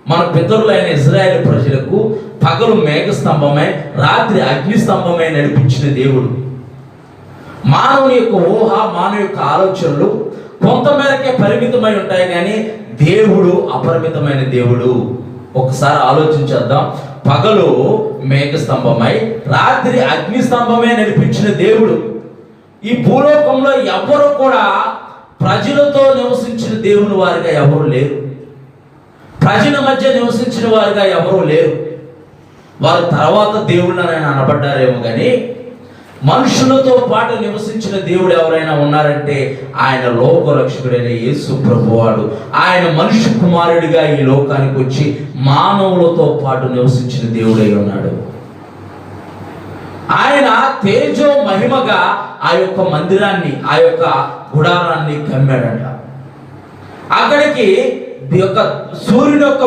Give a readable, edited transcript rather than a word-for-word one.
మన పితరులైన ఇజ్రాయేల్ ప్రజలకు పగలు మేఘస్తంభమై రాత్రి అగ్నిస్తంభమై నడిపించిన దేవుడు. మానవుని యొక్క ఊహ, మానవ యొక్క ఆలోచనలు కొంతమేరకే పరిమితమై ఉంటాయి, కానీ దేవుడు అపరిమితమైన దేవుడు. ఒకసారి ఆలోచించేద్దాం. పగలు మేఘస్తంభమై రాత్రి అగ్నిస్తంభమై నడిపించిన దేవుడు. ఈ భూలోకంలో ఎవరు కూడా ప్రజలతో నివసించిన దేవుని వారిగా ఎవరు లేరు. ప్రజల మధ్య నివసించిన వారిగా ఎవరు లేరు. వారు తర్వాత దేవుళ్ళని అనబడ్డారేమో కానీ మనుషులతో పాటు నివసించిన దేవుడు ఎవరైనా ఉన్నారంటే ఆయన లోకరక్షకుడైన యేసు ప్రభువాడు. ఆయన మనుష్య కుమారుడిగా ఈ లోకానికి వచ్చి మానవులతో పాటు నివసించిన దేవుడై ఉన్నాడు. ఆయన తేజో మహిమగా ఆ యొక్క మందిరాన్ని, ఆ యొక్క గుడారాన్ని కమ్మాడంట. అక్కడికి సూర్యుని యొక్క